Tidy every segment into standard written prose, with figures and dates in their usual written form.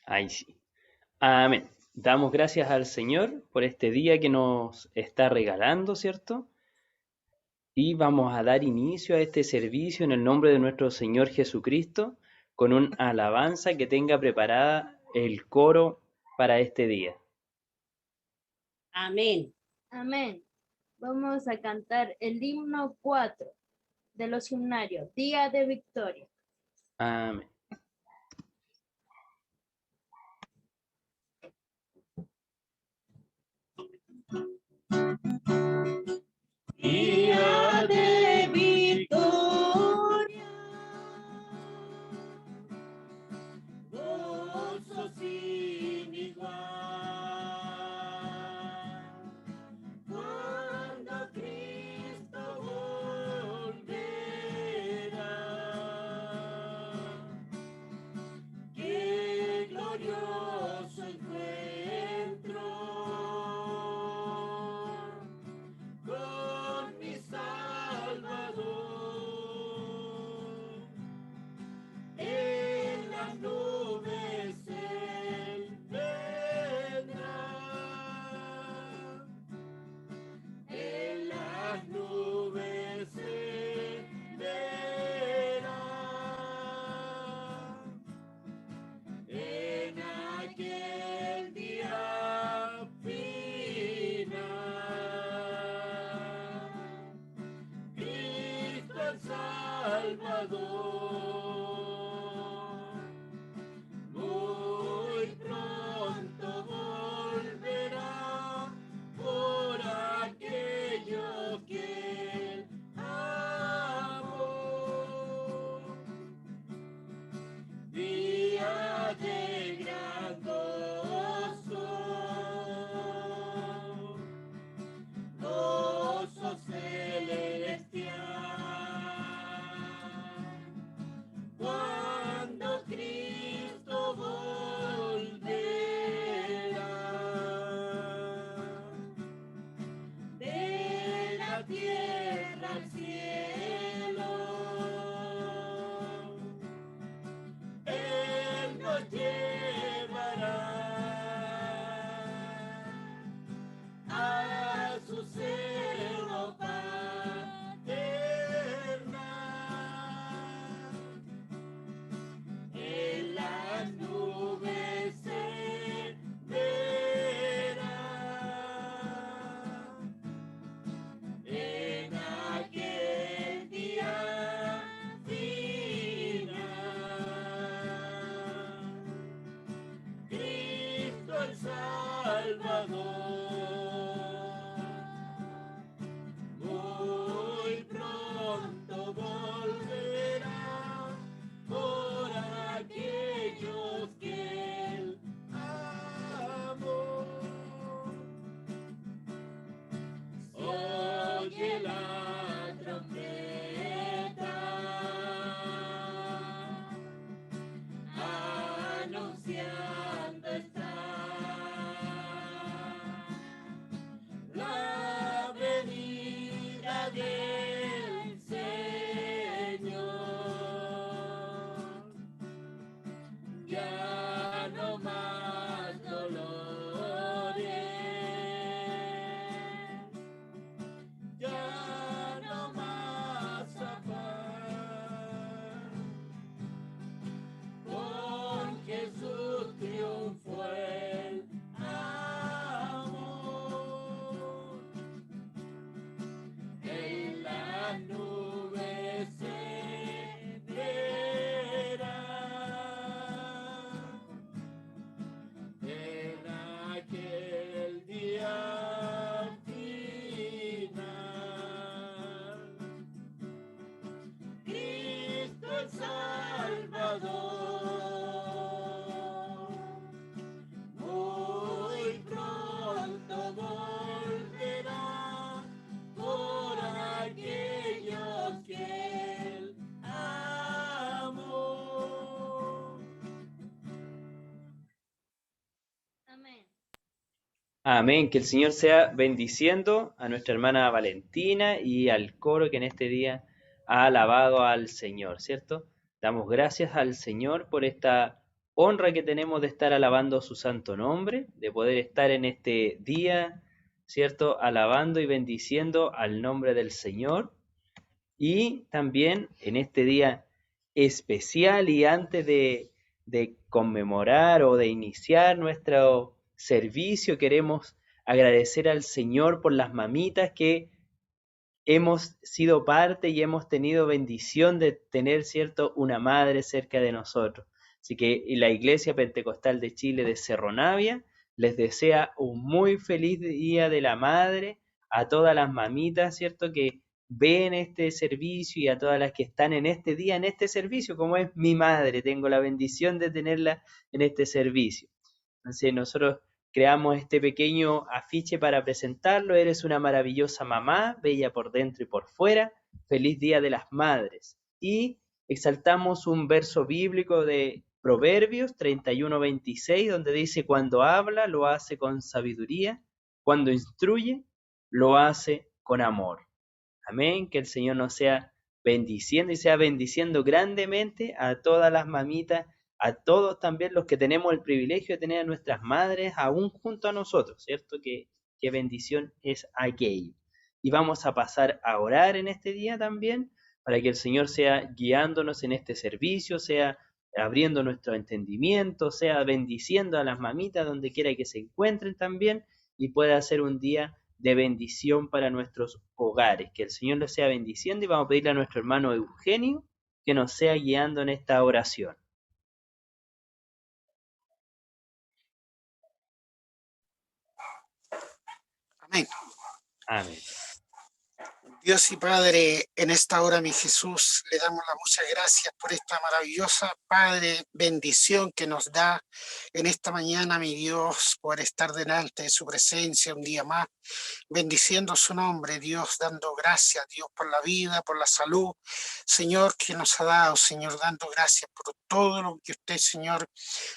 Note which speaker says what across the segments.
Speaker 1: Ahí sí. Amén. Damos gracias al Señor por este día que nos está regalando, ¿cierto? Y vamos a dar inicio a este servicio en el nombre de nuestro Señor Jesucristo con una alabanza que tenga preparada el coro para este día.
Speaker 2: Amén.
Speaker 3: Amén. Vamos a cantar el himno 4 de los himnarios, Día de Victoria.
Speaker 1: Amén.
Speaker 2: Día de victoria, gozo sin igual, cuando Cristo volverá, qué glorioso encuentro con mi Salvador. En las nubes Él vendrá, en las nubes Él verá, en aquel día final, Cristo el Salvador, muy pronto volverá por aquellos que Él amó. Día de gran gozo, gozo celestial, cuando Cristo volverá de la tierra al cielo. Él nos llevará a su seno paternal. En las nubes se verá, en aquel día final, Cristo el Salvador, muy pronto volverá por aquellos que Él amó. Oye la trompeta, anunciando está la venida del Señor. Ya no más dolores, ya no más afán. Con Jesús triunfó el amor. En las nubes se verá, en aquel día final, Cristo el Salvador, muy pronto volverá por aquellos que Él amó.
Speaker 3: Amén.
Speaker 1: Amén. Que el Señor sea bendiciendo a nuestra hermana Valentina y al coro que en este día ha alabado al Señor, ¿cierto? Damos gracias al Señor por esta honra que tenemos de estar alabando su santo nombre, de poder estar en este día, ¿cierto? Alabando y bendiciendo al nombre del Señor. Y también en este día especial y antes de conmemorar o de iniciar nuestro servicio, queremos agradecer al Señor por las mamitas que hemos sido parte y hemos tenido bendición de tener, ¿cierto?, una madre cerca de nosotros. Así que la Iglesia Pentecostal de Chile de Cerro Navia les desea un muy feliz Día de la Madre a todas las mamitas, ¿cierto?, que ven este servicio y a todas las que están en este día, en este servicio, como es mi madre, tengo la bendición de tenerla en este servicio. Entonces nosotros creamos este pequeño afiche para presentarlo. Eres una maravillosa mamá, bella por dentro y por fuera. Feliz Día de las Madres. Y exaltamos un verso bíblico de Proverbios 31:26, donde dice, cuando habla, lo hace con sabiduría, cuando instruye, lo hace con amor. Amén, que el Señor nos sea bendiciendo y sea bendiciendo grandemente a todas las mamitas, a todos también los que tenemos el privilegio de tener a nuestras madres aún junto a nosotros, ¿cierto? Qué bendición es aquello. Y vamos a pasar a orar en este día también, para que el Señor sea guiándonos en este servicio, sea abriendo nuestro entendimiento, sea bendiciendo a las mamitas donde quiera que se encuentren también, y pueda ser un día de bendición para nuestros hogares. Que el Señor los sea bendiciendo y vamos a pedirle a nuestro hermano Eugenio que nos sea guiando en esta oración.
Speaker 4: Amén.
Speaker 1: Amén.
Speaker 4: Dios y Padre, en esta hora, mi Jesús, le damos las muchas gracias por esta maravillosa, Padre, bendición que nos da en esta mañana, mi Dios, por estar delante de su presencia un día más, bendiciendo su nombre, Dios, dando gracias, Dios, por la vida, por la salud, Señor, que nos ha dado, Señor, dando gracias por todo lo que usted, Señor,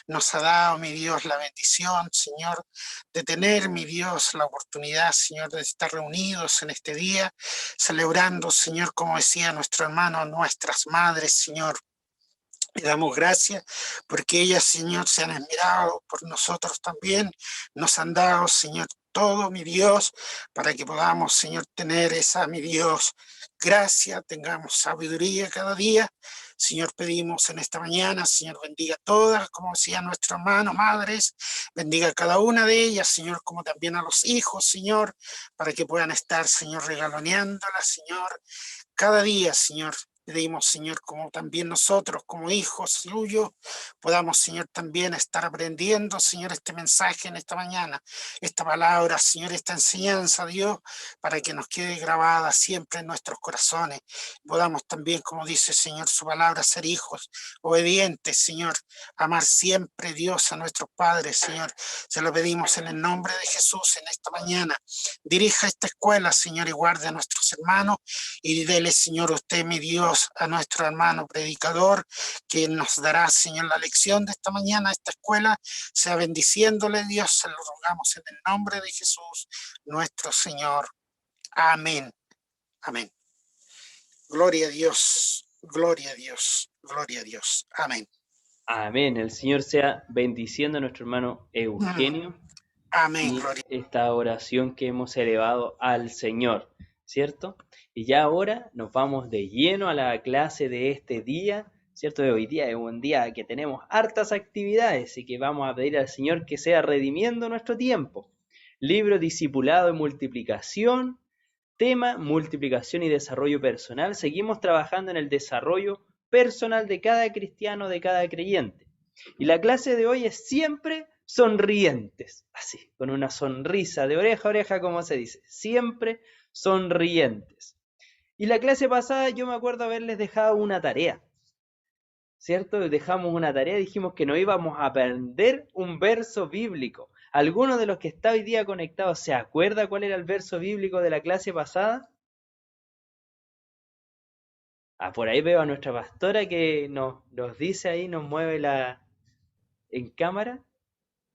Speaker 4: nos ha dado, mi Dios, la bendición, Señor, de tener, mi Dios, la oportunidad, Señor, de estar reunidos en este día, celebrando, Señor, como decía nuestro hermano, nuestras madres, Señor. Le damos gracias porque ellas, Señor, se han esmerado por nosotros también. Nos han dado, Señor, todo, mi Dios, para que podamos, Señor, tener esa, mi Dios, gracia, tengamos sabiduría cada día. Señor, pedimos en esta mañana, Señor, bendiga a todas, como decía nuestro hermano, madres, bendiga a cada una de ellas, Señor, como también a los hijos, Señor, para que puedan estar, Señor, regaloneándolas, Señor, cada día, Señor. Pedimos, Señor, como también nosotros, como hijos suyos, podamos, Señor, también estar aprendiendo, Señor, este mensaje en esta mañana, esta palabra, Señor, esta enseñanza, Dios, para que nos quede grabada siempre en nuestros corazones. Podamos también, como dice, Señor, su palabra, ser hijos obedientes, Señor, amar siempre, Dios, a nuestros padres, Señor. Se lo pedimos en el nombre de Jesús en esta mañana. Dirija esta escuela, Señor, y guarde a nuestros hermanos y dele, Señor, usted, mi Dios, a nuestro hermano predicador, que nos dará, Señor, la lección de esta mañana a esta escuela, sea bendiciéndole, Dios, se lo rogamos en el nombre de Jesús, nuestro Señor. Amén. Amén. Gloria a Dios, gloria a Dios, gloria a Dios. Amén.
Speaker 1: Amén. El Señor sea bendiciendo a nuestro hermano Eugenio
Speaker 4: Amén,
Speaker 1: y
Speaker 4: gloria.
Speaker 1: esta oración que hemos elevado al Señor, ¿cierto? Y ya ahora nos vamos de lleno a la clase de este día, ¿cierto? De hoy día es un día que tenemos hartas actividades y que vamos a pedir al Señor que sea redimiendo nuestro tiempo. Libro Discipulado y Multiplicación, tema multiplicación y desarrollo personal. Seguimos trabajando en el desarrollo personal de cada cristiano, de cada creyente. Y la clase de hoy es siempre sonrientes, así, con una sonrisa de oreja a oreja, como se dice, siempre sonrientes. Y la clase pasada yo me acuerdo haberles dejado una tarea, ¿cierto? Dejamos una tarea, dijimos que no íbamos a aprender un verso bíblico. ¿Alguno de los que está hoy día conectado se acuerda cuál era el verso bíblico de la clase pasada? Por ahí veo a nuestra pastora que nos dice ahí, nos mueve en cámara.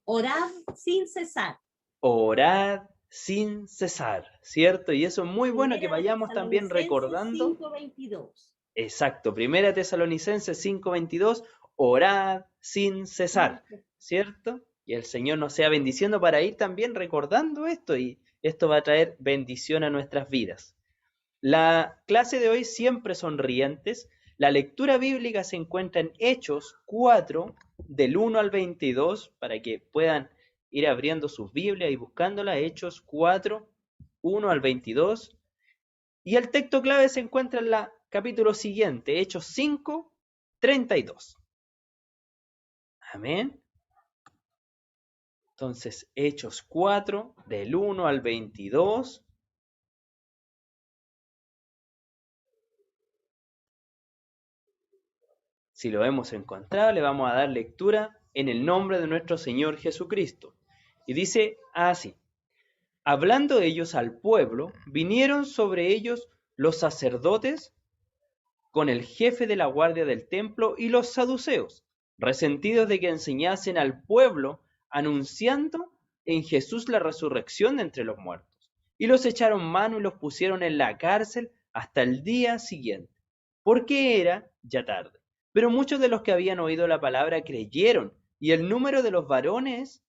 Speaker 5: Orad sin cesar.
Speaker 1: Orad sin cesar, ¿cierto? Y eso es muy bueno que
Speaker 5: Primera
Speaker 1: vayamos también
Speaker 5: Tesalonicenses
Speaker 1: recordando.
Speaker 5: 5:22.
Speaker 1: Exacto, Primera Tesalonicenses 5:22, orad sin cesar, ¿cierto? Y el Señor nos sea bendiciendo para ir también recordando esto, y esto va a traer bendición a nuestras vidas. La clase de hoy siempre sonrientes. La lectura bíblica se encuentra en Hechos 4, del 1 al 22, para que puedan ir abriendo sus Biblias y buscándola. Hechos 4, 1 al 22. Y el texto clave se encuentra en el capítulo siguiente, Hechos 5, 32. Amén. Entonces, Hechos 4, del 1 al 22. Si lo hemos encontrado, le vamos a dar lectura en el nombre de nuestro Señor Jesucristo. Y dice así: hablando ellos al pueblo, vinieron sobre ellos los sacerdotes con el jefe de la guardia del templo y los saduceos, resentidos de que enseñasen al pueblo anunciando en Jesús la resurrección de entre los muertos. Y los echaron mano y los pusieron en la cárcel hasta el día siguiente, porque era ya tarde. Pero muchos de los que habían oído la palabra creyeron, y el número de los varones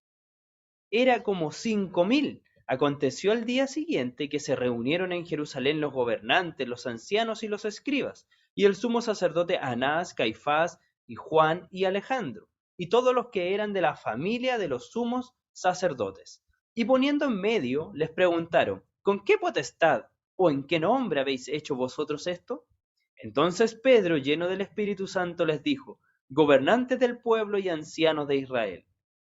Speaker 1: era como 5.000. Aconteció al día siguiente que se reunieron en Jerusalén los gobernantes, los ancianos y los escribas, y el sumo sacerdote Anás, Caifás, y Juan y Alejandro, y todos los que eran de la familia de los sumos sacerdotes. Y poniendo en medio, les preguntaron: ¿con qué potestad o en qué nombre habéis hecho vosotros esto? Entonces Pedro, lleno del Espíritu Santo, les dijo: gobernantes del pueblo y ancianos de Israel,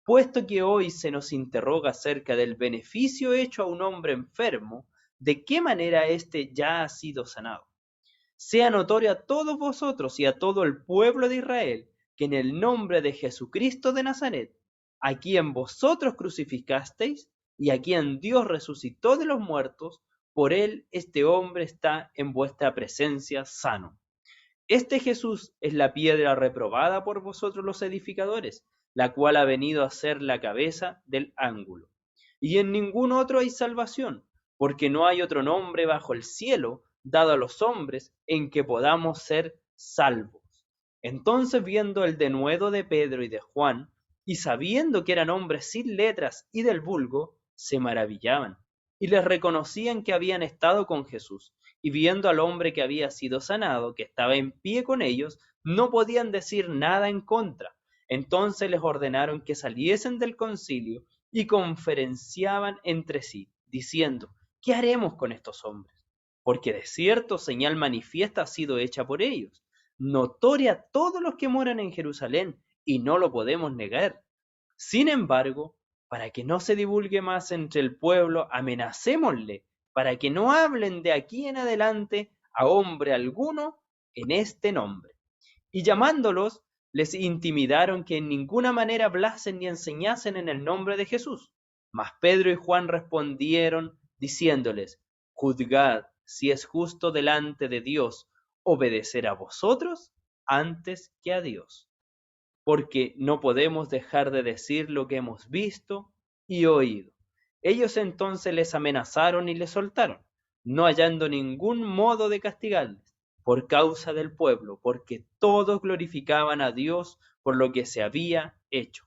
Speaker 1: puesto que hoy se nos interroga acerca del beneficio hecho a un hombre enfermo, ¿de qué manera éste ya ha sido sanado? Sea notorio a todos vosotros y a todo el pueblo de Israel que en el nombre de Jesucristo de Nazaret, a quien vosotros crucificasteis y a quien Dios resucitó de los muertos, por él este hombre está en vuestra presencia sano. Este Jesús es la piedra reprobada por vosotros los edificadores, la cual ha venido a ser la cabeza del ángulo. Y en ningún otro hay salvación, porque no hay otro nombre bajo el cielo dado a los hombres en que podamos ser salvos. Entonces, viendo el denuedo de Pedro y de Juan, y sabiendo que eran hombres sin letras y del vulgo, se maravillaban, y les reconocían que habían estado con Jesús. Y viendo al hombre que había sido sanado, que estaba en pie con ellos, no podían decir nada en contra. Entonces les ordenaron que saliesen del concilio y conferenciaban entre sí, diciendo: ¿qué haremos con estos hombres? Porque de cierto señal manifiesta ha sido hecha por ellos, notoria a todos los que moran en Jerusalén, y no lo podemos negar. Sin embargo, para que no se divulgue más entre el pueblo, amenacémosle, para que no hablen de aquí en adelante a hombre alguno en este nombre. Y llamándolos, les intimidaron que en ninguna manera hablasen ni enseñasen en el nombre de Jesús. Mas Pedro y Juan respondieron, diciéndoles: juzgad si es justo delante de Dios obedecer a vosotros antes que a Dios, porque no podemos dejar de decir lo que hemos visto y oído. Ellos entonces les amenazaron y les soltaron, no hallando ningún modo de castigarles, por causa del pueblo, porque todos glorificaban a Dios por lo que se había hecho,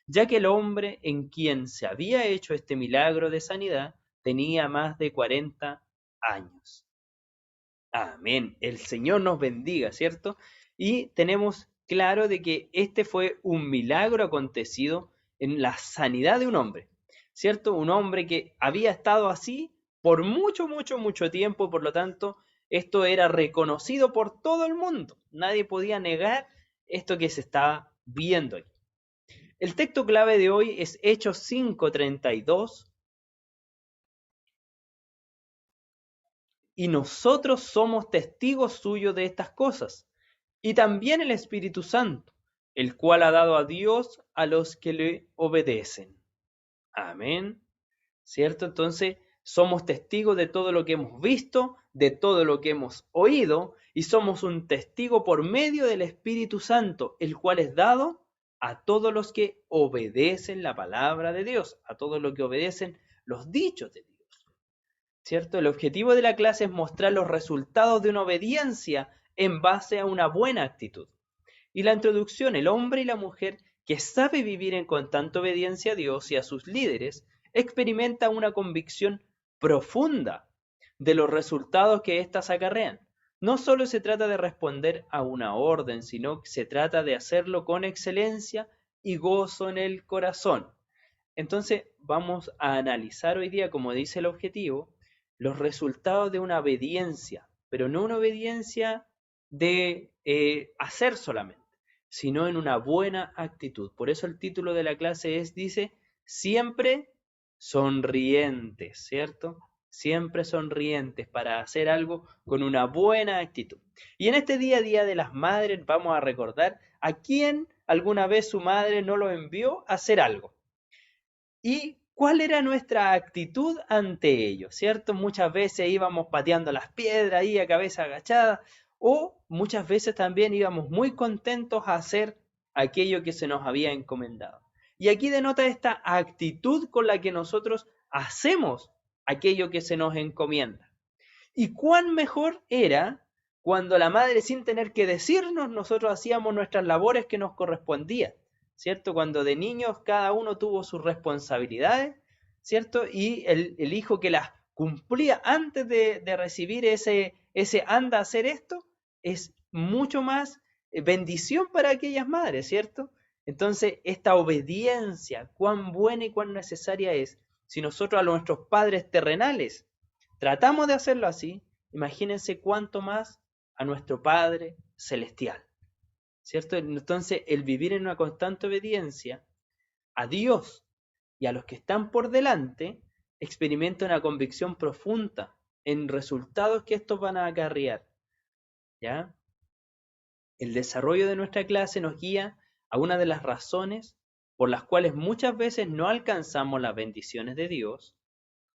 Speaker 1: ya que el hombre en quien se había hecho este milagro de sanidad tenía más de 40 años. Amén. El Señor nos bendiga, ¿cierto? Y tenemos claro de que este fue un milagro acontecido en la sanidad de un hombre, ¿cierto? Un hombre que había estado así por mucho, mucho, mucho tiempo, por lo tanto, esto era reconocido por todo el mundo. Nadie podía negar esto que se estaba viendo aquí. El texto clave de hoy es Hechos 5:32. Y nosotros somos testigos suyos de estas cosas, y también el Espíritu Santo, el cual ha dado a Dios a los que le obedecen. Amén. ¿Cierto? Entonces, somos testigos de todo lo que hemos visto, de todo lo que hemos oído, y somos un testigo por medio del Espíritu Santo, el cual es dado a todos los que obedecen la palabra de Dios, a todos los que obedecen los dichos de Dios. ¿Cierto? El objetivo de la clase es mostrar los resultados de una obediencia en base a una buena actitud. Y la introducción, el hombre y la mujer que sabe vivir en constante obediencia a Dios y a sus líderes, experimenta una convicción profunda de los resultados que éstas acarrean. No solo se trata de responder a una orden, sino que se trata de hacerlo con excelencia y gozo en el corazón. Entonces vamos a analizar hoy día, como dice el objetivo, los resultados de una obediencia, pero no una obediencia de hacer solamente, sino en una buena actitud. Por eso el título de la clase dice, siempre sonrientes, ¿cierto? Siempre sonrientes para hacer algo con una buena actitud. Y en este día, Día de las Madres, vamos a recordar a quién alguna vez su madre no lo envió a hacer algo. ¿Y cuál era nuestra actitud ante ello? ¿Cierto? Muchas veces íbamos pateando las piedras ahí a cabeza agachada, o muchas veces también íbamos muy contentos a hacer aquello que se nos había encomendado. Y aquí denota esta actitud con la que nosotros hacemos aquello que se nos encomienda. Y cuán mejor era cuando la madre, sin tener que decirnos, nosotros hacíamos nuestras labores que nos correspondían, ¿cierto? Cuando de niños cada uno tuvo sus responsabilidades, ¿cierto? Y el hijo que las cumplía antes de recibir ese anda a hacer esto, es mucho más bendición para aquellas madres, ¿cierto? Entonces, esta obediencia, cuán buena y cuán necesaria es, si nosotros a nuestros padres terrenales tratamos de hacerlo así, imagínense cuánto más a nuestro Padre Celestial, ¿cierto? Entonces, el vivir en una constante obediencia a Dios y a los que están por delante, experimenta una convicción profunda en resultados que estos van a acarrear, ¿ya? El desarrollo de nuestra clase nos guía a una de las razones por las cuales muchas veces no alcanzamos las bendiciones de Dios,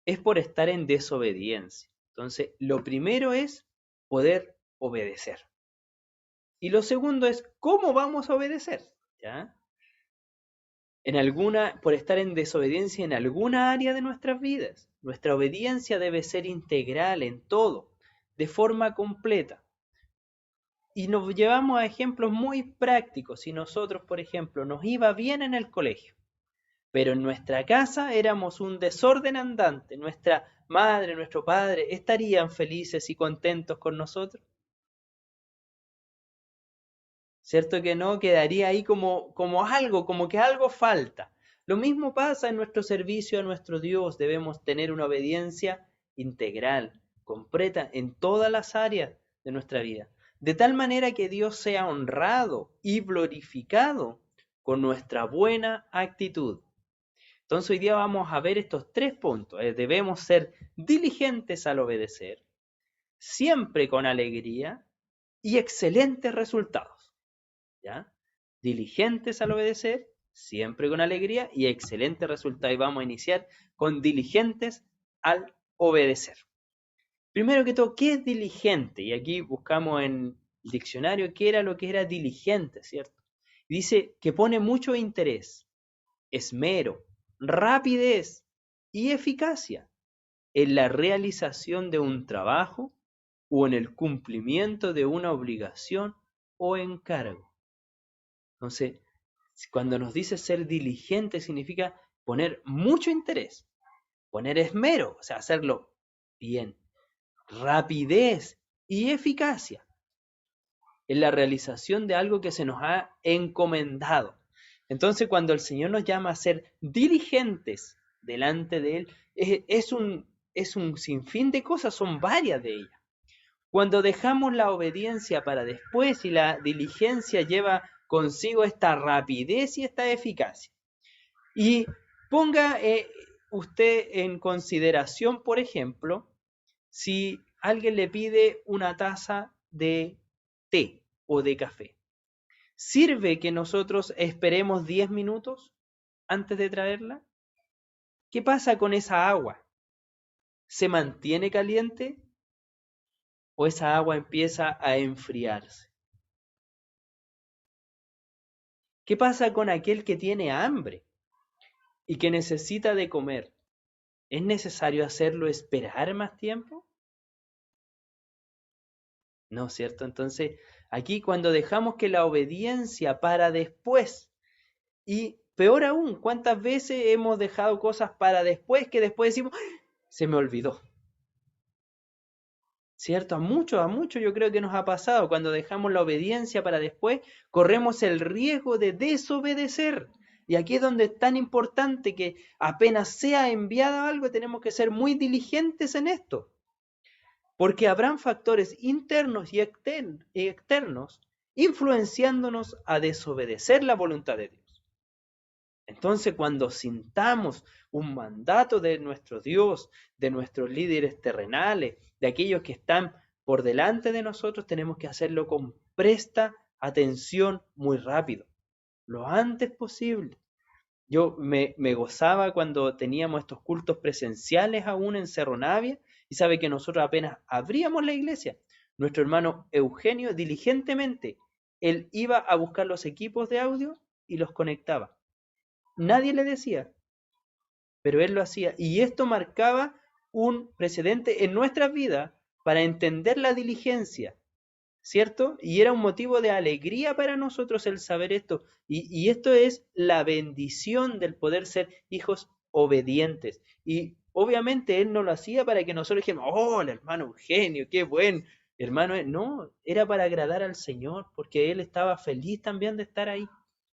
Speaker 1: es por estar en desobediencia. Entonces, lo primero es poder obedecer. Y lo segundo es cómo vamos a obedecer, ¿ya? Por estar en desobediencia en alguna área de nuestras vidas. Nuestra obediencia debe ser integral en todo, de forma completa. Y nos llevamos a ejemplos muy prácticos. Si nosotros, por ejemplo, nos iba bien en el colegio, pero en nuestra casa éramos un desorden andante, nuestra madre, nuestro padre, ¿estarían felices y contentos con nosotros? ¿Cierto que no? Quedaría ahí como algo, como que algo falta. Lo mismo pasa en nuestro servicio a nuestro Dios. Debemos tener una obediencia integral, completa, en todas las áreas de nuestra vida. De tal manera que Dios sea honrado y glorificado con nuestra buena actitud. Entonces hoy día vamos a ver estos 3 puntos. Debemos ser diligentes al obedecer, siempre con alegría y excelentes resultados. ¿Ya? Diligentes al obedecer, siempre con alegría y excelentes resultados. Y vamos a iniciar con diligentes al obedecer. Primero que todo, ¿qué es diligente? Y aquí buscamos en el diccionario qué era lo que era diligente, ¿cierto? Dice que pone mucho interés, esmero, rapidez y eficacia en la realización de un trabajo o en el cumplimiento de una obligación o encargo. Entonces, cuando nos dice ser diligente significa poner mucho interés, poner esmero, o sea, hacerlo bien, rapidez y eficacia en la realización de algo que se nos ha encomendado. Entonces, cuando el Señor nos llama a ser diligentes delante de Él, es un sinfín de cosas, son varias de ellas. Cuando dejamos la obediencia para después y la diligencia lleva consigo esta rapidez y esta eficacia. Y ponga usted en consideración, por ejemplo, si alguien le pide una taza de té o de café. ¿Sirve que nosotros esperemos 10 minutos antes de traerla? ¿Qué pasa con esa agua? ¿Se mantiene caliente o esa agua empieza a enfriarse? ¿Qué pasa con aquel que tiene hambre y que necesita de comer? ¿Es necesario hacerlo esperar más tiempo? ¿No es cierto? Entonces, aquí cuando dejamos que la obediencia para después, y peor aún, ¿cuántas veces hemos dejado cosas para después que después decimos, "¡Ah! Se me olvidó"? ¿Cierto? A muchos yo creo que nos ha pasado. Cuando dejamos la obediencia para después, corremos el riesgo de desobedecer. Y aquí es donde es tan importante que apenas sea enviado algo, tenemos que ser muy diligentes en esto. Porque habrán factores internos y externos influenciándonos a desobedecer la voluntad de Dios. Entonces, cuando sintamos un mandato de nuestro Dios, de nuestros líderes terrenales, de aquellos que están por delante de nosotros, tenemos que hacerlo con presta atención muy rápido, lo antes posible. Yo me gozaba cuando teníamos estos cultos presenciales aún en Cerro Navia, y sabe que nosotros apenas abríamos la iglesia, nuestro hermano Eugenio diligentemente, él iba a buscar los equipos de audio y los conectaba. Nadie le decía, pero él lo hacía. Y esto marcaba un precedente en nuestras vidas para entender la diligencia, ¿cierto? Y era un motivo de alegría para nosotros el saber esto. Y esto es la bendición del poder ser hijos obedientes. Y obviamente él no lo hacía para que nosotros dijéramos, oh, el hermano Eugenio, qué buen hermano. No, era para agradar al Señor, porque él estaba feliz también de estar ahí,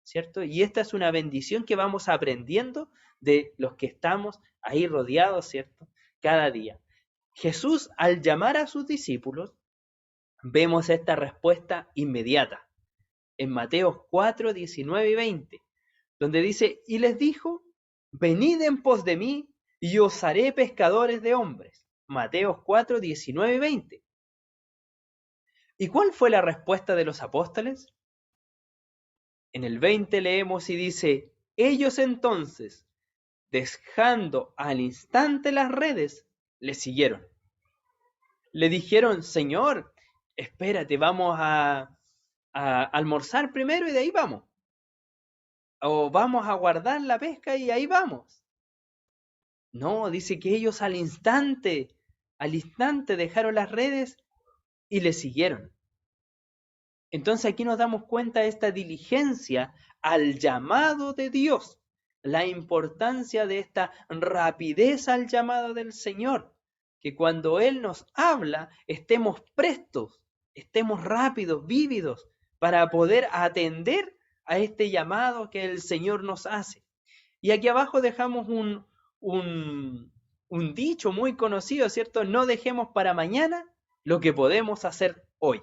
Speaker 1: ¿cierto? Y esta es una bendición que vamos aprendiendo de los que estamos ahí rodeados, ¿cierto? Cada día. Jesús, al llamar a sus discípulos, vemos esta respuesta inmediata en Mateo 4, 19 y 20, donde dice, y les dijo, venid en pos de mí y os haré pescadores de hombres. Mateo 4, 19 y 20. ¿Y cuál fue la respuesta de los apóstoles? En el 20 leemos y dice, ellos entonces, dejando al instante las redes, le siguieron. Le dijeron, Señor, espérate, vamos a almorzar primero y de ahí vamos. O vamos a guardar la pesca y ahí vamos. No, dice que ellos al instante dejaron las redes y le siguieron. Entonces aquí nos damos cuenta de esta diligencia al llamado de Dios, la importancia de esta rapidez al llamado del Señor, que cuando Él nos habla estemos prestos, estemos rápidos, vívidos, para poder atender a este llamado que el Señor nos hace. Y aquí abajo dejamos un dicho muy conocido, ¿cierto? No dejemos para mañana lo que podemos hacer hoy.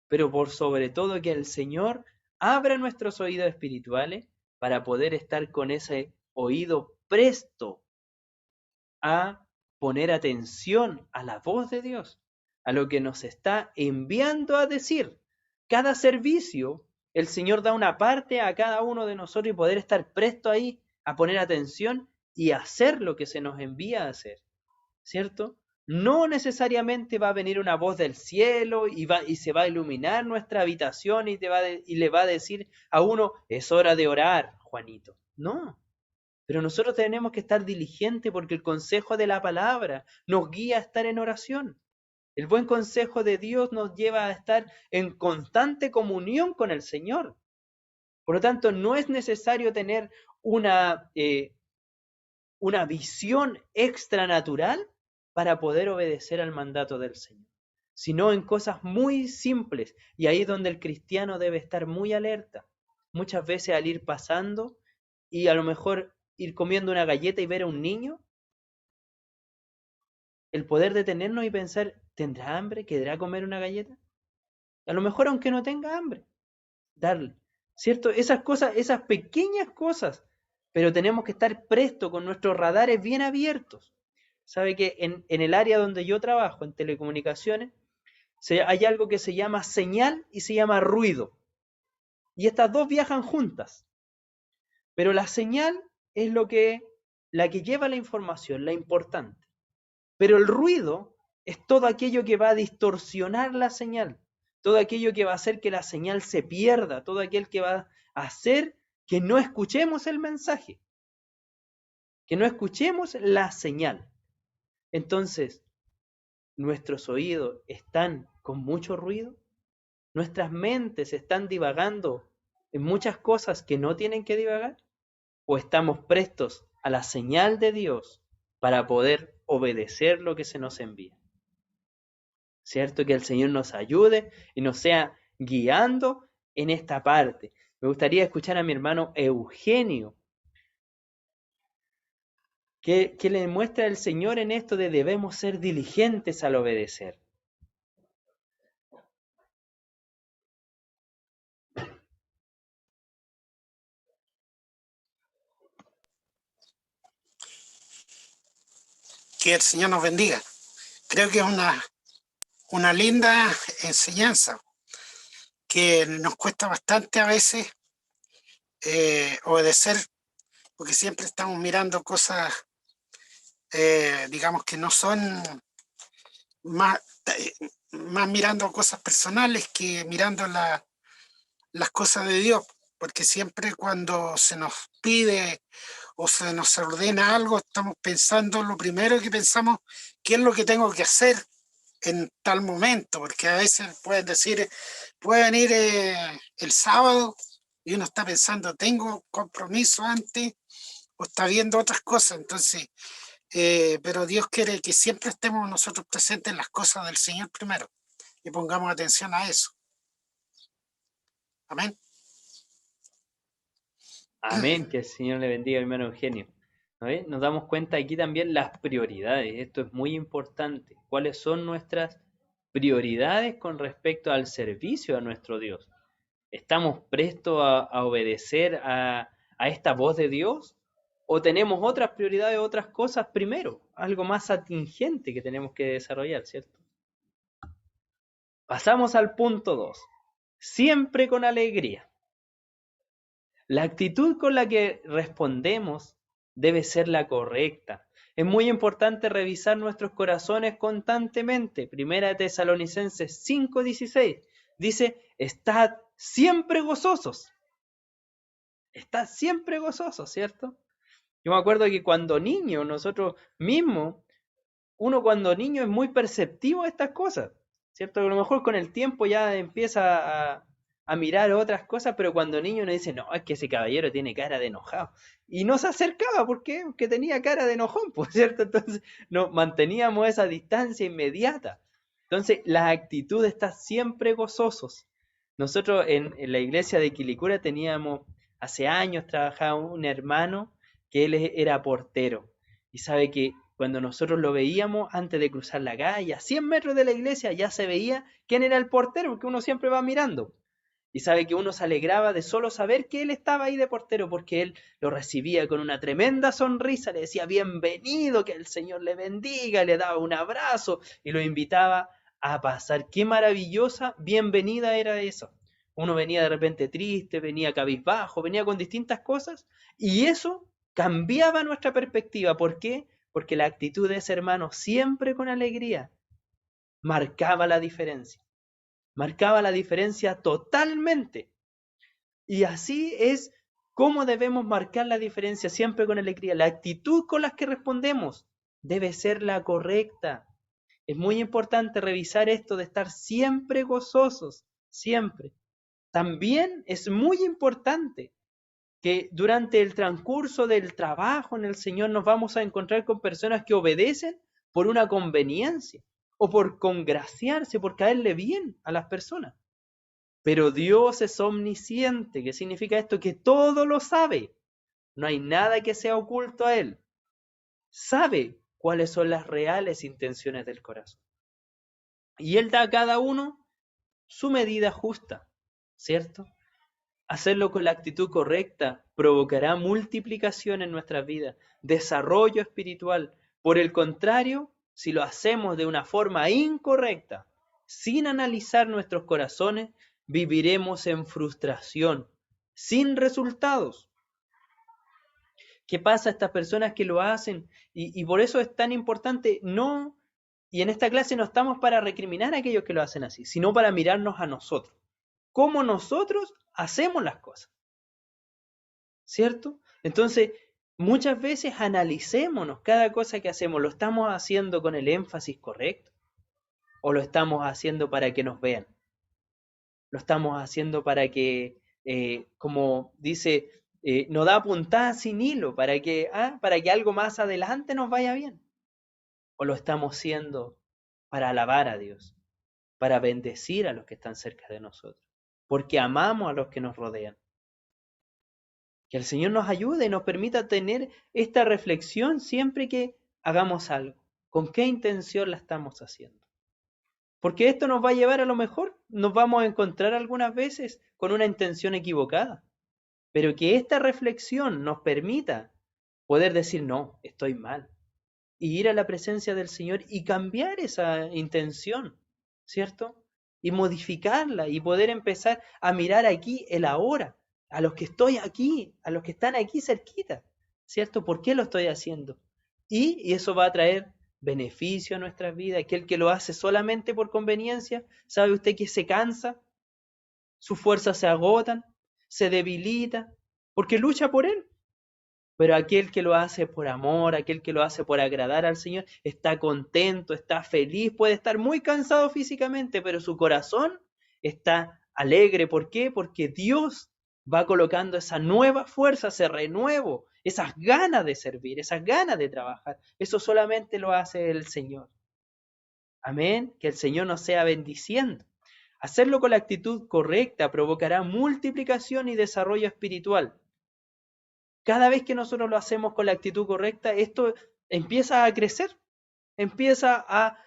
Speaker 1: Pero por sobre todo que el Señor abra nuestros oídos espirituales para poder estar con ese oído presto a poner atención a la voz de Dios, a lo que nos está enviando a decir. Cada servicio, el Señor da una parte a cada uno de nosotros y poder estar presto ahí a poner atención y hacer lo que se nos envía a hacer, ¿cierto? No necesariamente va a venir una voz del cielo y se va a iluminar nuestra habitación y le va a decir a uno, es hora de orar, Juanito. No, pero nosotros tenemos que estar diligentes porque el consejo de la palabra nos guía a estar en oración. El buen consejo de Dios nos lleva a estar en constante comunión con el Señor. Por lo tanto, no es necesario tener una visión extranatural para poder obedecer al mandato del Señor, sino en cosas muy simples. Y ahí es donde el cristiano debe estar muy alerta. Muchas veces al ir pasando y a lo mejor ir comiendo una galleta y ver a un niño, el poder detenernos y pensar, ¿tendrá hambre? ¿Querrá comer una galleta? A lo mejor aunque no tenga hambre, darle, ¿cierto? Esas cosas, esas pequeñas cosas, pero tenemos que estar presto con nuestros radares bien abiertos. Sabe que en el área donde yo trabajo, en telecomunicaciones, hay algo que se llama señal y se llama ruido. Y estas dos viajan juntas. Pero la señal es la que lleva la información, la importante. Pero el ruido es todo aquello que va a distorsionar la señal, todo aquello que va a hacer que la señal se pierda, todo aquel que va a hacer que no escuchemos el mensaje, que no escuchemos la señal. Entonces, nuestros oídos están con mucho ruido? ¿Nuestras mentes están divagando en muchas cosas que no tienen que divagar? ¿O estamos prestos a la señal de Dios para poder obedecer lo que se nos envía? ¿Cierto? Que el Señor nos ayude y nos sea guiando en esta parte. Me gustaría escuchar a mi hermano Eugenio, que le muestra el Señor en esto de debemos ser diligentes al obedecer.
Speaker 4: Que el Señor nos bendiga. Creo que es una linda enseñanza que nos cuesta bastante a veces obedecer, porque siempre estamos mirando cosas, digamos que no son más, más mirando cosas personales que mirando las cosas de Dios, porque siempre cuando se nos pide o se nos ordena algo, estamos pensando, lo primero que pensamos, ¿qué es lo que tengo que hacer en tal momento? Porque a veces pueden decir, puede venir el sábado y uno está pensando, tengo compromiso antes o está viendo otras cosas. Entonces, pero Dios quiere que siempre estemos nosotros presentes en las cosas del Señor primero y pongamos atención a eso. Amén.
Speaker 1: Amén, que el Señor le bendiga, hermano Eugenio. ¿No ve? Nos damos cuenta aquí también las prioridades. Esto es muy importante. ¿Cuáles son nuestras prioridades con respecto al servicio a nuestro Dios? ¿Estamos prestos a obedecer a esta voz de Dios? ¿O tenemos otras prioridades, otras cosas primero? Algo más atingente que tenemos que desarrollar, ¿cierto? Pasamos al punto 2. Siempre con alegría. La actitud con la que respondemos debe ser la correcta. Es muy importante revisar nuestros corazones constantemente. Primera de Tesalonicenses 5:16 dice, estad siempre gozosos. Estad siempre gozosos, ¿cierto? Yo me acuerdo que cuando niño, nosotros mismos, uno cuando niño es muy perceptivo de estas cosas, ¿cierto? A lo mejor con el tiempo ya empieza a mirar otras cosas, pero cuando niño uno dice, no, es que ese caballero tiene cara de enojado. Y no se acercaba, ¿por qué? Porque tenía cara de enojón, pues, ¿cierto? Entonces nos manteníamos esa distancia inmediata. Entonces la actitud está siempre gozosos. Nosotros en la iglesia de Quilicura teníamos, hace años trabajaba un hermano que él era portero. Y sabe que cuando nosotros lo veíamos antes de cruzar la calle, a 100 metros de la iglesia, ya se veía quién era el portero, porque uno siempre va mirando. Y sabe que uno se alegraba de solo saber que él estaba ahí de portero, porque él lo recibía con una tremenda sonrisa, le decía bienvenido, que el Señor le bendiga, le daba un abrazo y lo invitaba a pasar. Qué maravillosa bienvenida era eso. Uno venía de repente triste, venía cabizbajo, venía con distintas cosas, y eso cambiaba nuestra perspectiva. ¿Por qué? Porque la actitud de ese hermano, siempre con alegría, marcaba la diferencia. Marcaba la diferencia totalmente. Y así es como debemos marcar la diferencia, siempre con alegría. La actitud con la que respondemos debe ser la correcta. Es muy importante revisar esto de estar siempre gozosos, siempre. También es muy importante que durante el transcurso del trabajo en el Señor nos vamos a encontrar con personas que obedecen por una conveniencia o por congraciarse, por caerle bien a las personas. Pero Dios es omnisciente. ¿Qué significa esto? Que todo lo sabe. No hay nada que sea oculto a Él. Sabe cuáles son las reales intenciones del corazón. Y Él da a cada uno su medida justa, ¿cierto? Hacerlo con la actitud correcta provocará multiplicación en nuestras vidas, desarrollo espiritual. Por el contrario, si lo hacemos de una forma incorrecta, sin analizar nuestros corazones, viviremos en frustración, sin resultados. ¿Qué pasa a estas personas que lo hacen? Y por eso es tan importante no, y en esta clase no estamos para recriminar a aquellos que lo hacen así, sino para mirarnos a nosotros. Cómo nosotros hacemos las cosas, ¿cierto? Entonces, muchas veces analicémonos cada cosa que hacemos, ¿lo estamos haciendo con el énfasis correcto? ¿O lo estamos haciendo para que nos vean? ¿Lo estamos haciendo para que, como dice, no da puntada sin hilo, para que algo más adelante nos vaya bien? ¿O lo estamos haciendo para alabar a Dios, para bendecir a los que están cerca de nosotros? Porque amamos a los que nos rodean. Que el Señor nos ayude y nos permita tener esta reflexión siempre que hagamos algo. ¿Con qué intención la estamos haciendo? Porque esto nos va a llevar, a lo mejor nos vamos a encontrar algunas veces con una intención equivocada, pero que esta reflexión nos permita poder decir, no, estoy mal, y ir a la presencia del Señor y cambiar esa intención, ¿cierto? Y modificarla y poder empezar a mirar aquí el ahora, a los que estoy aquí, a los que están aquí cerquita, ¿cierto? ¿Por qué lo estoy haciendo? Y eso va a traer beneficio a nuestras vidas. Aquel que lo hace solamente por conveniencia, ¿sabe usted que se cansa? Sus fuerzas se agotan, se debilita, porque lucha por él. Pero aquel que lo hace por amor, aquel que lo hace por agradar al Señor, está contento, está feliz, puede estar muy cansado físicamente, pero su corazón está alegre. ¿Por qué? Porque Dios va colocando esa nueva fuerza, ese renuevo, esas ganas de servir, esas ganas de trabajar. Eso solamente lo hace el Señor. Amén. Que el Señor nos sea bendiciendo. Hacerlo con la actitud correcta provocará multiplicación y desarrollo espiritual. Cada vez que nosotros lo hacemos con la actitud correcta, esto empieza a crecer, empieza a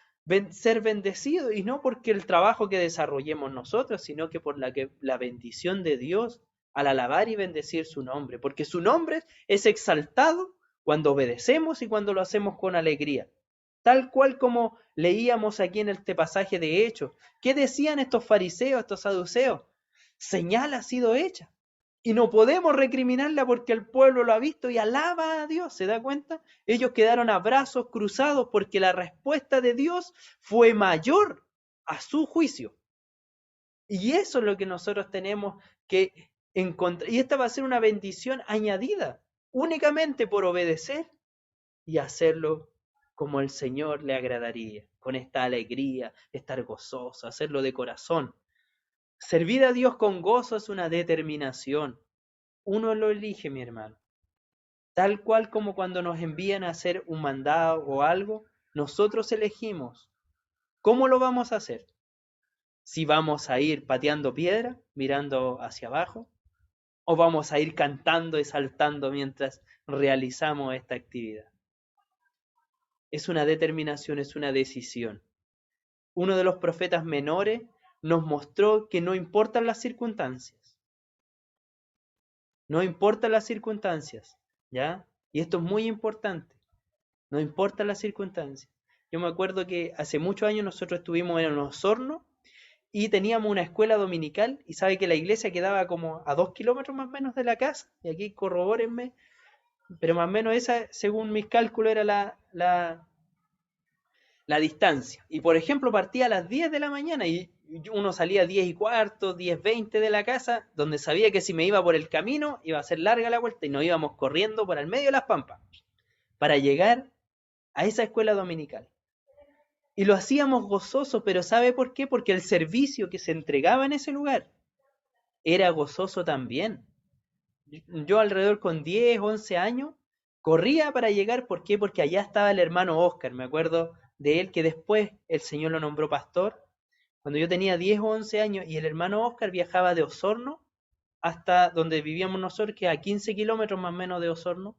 Speaker 1: ser bendecido, y no porque el trabajo que desarrollemos nosotros, sino que por la bendición de Dios al alabar y bendecir su nombre, porque su nombre es exaltado cuando obedecemos y cuando lo hacemos con alegría. Tal cual como leíamos aquí en este pasaje de Hechos. ¿Qué decían estos fariseos, estos saduceos? Señal ha sido hecha. Y no podemos recriminarla porque el pueblo lo ha visto y alaba a Dios, ¿se da cuenta? Ellos quedaron a brazos cruzados porque la respuesta de Dios fue mayor a su juicio. Y eso es lo que nosotros tenemos que encontrar. Y esta va a ser una bendición añadida únicamente por obedecer y hacerlo como el Señor le agradaría, con esta alegría, estar gozoso, hacerlo de corazón. Servir a Dios con gozo es una determinación. Uno lo elige, mi hermano. Tal cual como cuando nos envían a hacer un mandado o algo, nosotros elegimos cómo lo vamos a hacer. Si vamos a ir pateando piedra, mirando hacia abajo, o vamos a ir cantando y saltando mientras realizamos esta actividad. Es una determinación, es una decisión. Uno de los profetas menores nos mostró que no importan las circunstancias. No importan las circunstancias, ¿ya? Y esto es muy importante. No importan las circunstancias. Yo me acuerdo que hace muchos años nosotros estuvimos en Osorno y teníamos una escuela dominical, y sabe que la iglesia quedaba como a 2 kilómetros más o menos de la casa, y aquí corrobórenme, pero más o menos esa, según mis cálculos, era la distancia. Y por ejemplo, partía a las 10 de la mañana y uno salía a 10 y cuarto, 10:20 de la casa, donde sabía que si me iba por el camino iba a ser larga la vuelta, y nos íbamos corriendo por el medio de las pampas para llegar a esa escuela dominical. Y lo hacíamos gozoso, pero ¿sabe por qué? Porque el servicio que se entregaba en ese lugar era gozoso también. Yo alrededor con 10, 11 años corría para llegar. ¿Por qué? Porque allá estaba el hermano Oscar. Me acuerdo de él, que después el Señor lo nombró pastor. Cuando yo tenía 10 o 11 años, y el hermano Oscar viajaba de Osorno hasta donde vivíamos nosotros, que a 15 kilómetros más o menos de Osorno.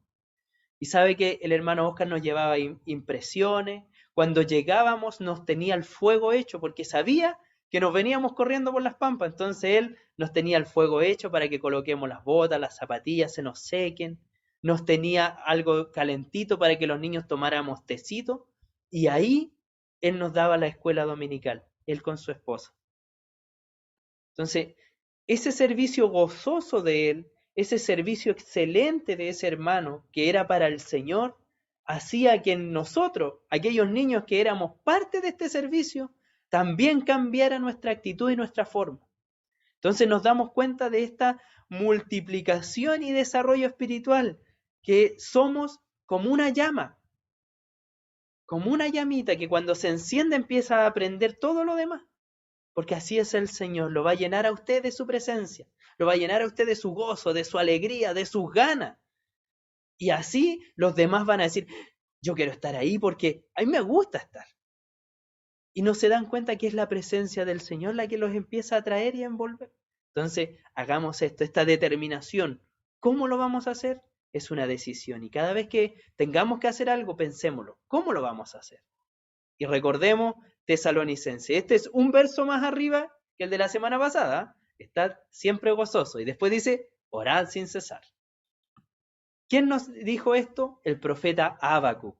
Speaker 1: Y sabe que el hermano Oscar nos llevaba impresiones. Cuando llegábamos nos tenía el fuego hecho, porque sabía que nos veníamos corriendo por las pampas. Entonces él nos tenía el fuego hecho para que coloquemos las botas, las zapatillas, se nos sequen. Nos tenía algo calentito para que los niños tomáramos tecito. Y ahí él nos daba la escuela dominical, él con su esposa. Entonces, ese servicio gozoso de él, ese servicio excelente de ese hermano que era para el Señor, hacía que en nosotros, aquellos niños que éramos parte de este servicio, también cambiara nuestra actitud y nuestra forma. Entonces nos damos cuenta de esta multiplicación y desarrollo espiritual, que somos como una llama. como una llamita que cuando se enciende empieza a aprender todo lo demás. Porque así es el Señor, lo va a llenar a usted de su presencia, lo va a llenar a usted de su gozo, de su alegría, de sus ganas. Y así los demás van a decir, yo quiero estar ahí porque a mí me gusta estar. Y no se dan cuenta que es la presencia del Señor la que los empieza a atraer y a envolver. Entonces, hagamos esto, esta determinación. ¿Cómo lo vamos a hacer? Es una decisión. Y cada vez que tengamos que hacer algo, pensémoslo. ¿Cómo lo vamos a hacer? Y recordemos Tesalonicense. Este es un verso más arriba que el de la semana pasada. Estad siempre gozoso. Y después dice, orad sin cesar. ¿Quién nos dijo esto? El profeta Habacuc.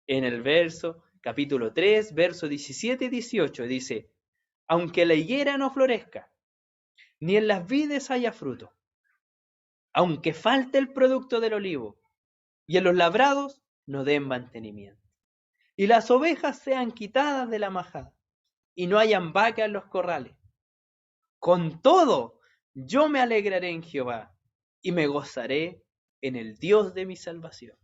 Speaker 1: En el capítulo 3, verso 17 y 18 dice, aunque la higuera no florezca, ni en las vides haya fruto, aunque falte el producto del olivo, y en los labrados no den mantenimiento, y las ovejas sean quitadas de la majada, y no hayan vacas en los corrales. Con todo, yo me alegraré en Jehová, y me gozaré en el Dios de mi salvación.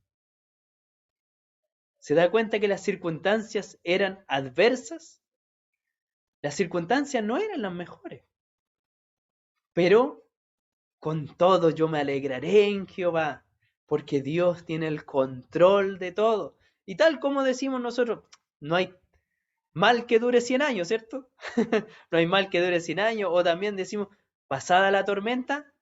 Speaker 1: ¿Se da cuenta que las circunstancias eran adversas? Las circunstancias no eran las mejores. Pero con todo yo me alegraré en Jehová, porque Dios tiene el control de todo. Y tal como decimos nosotros, no hay mal que dure 100 años, ¿cierto? No hay mal que dure 100 años. O también decimos, pasada la tormenta,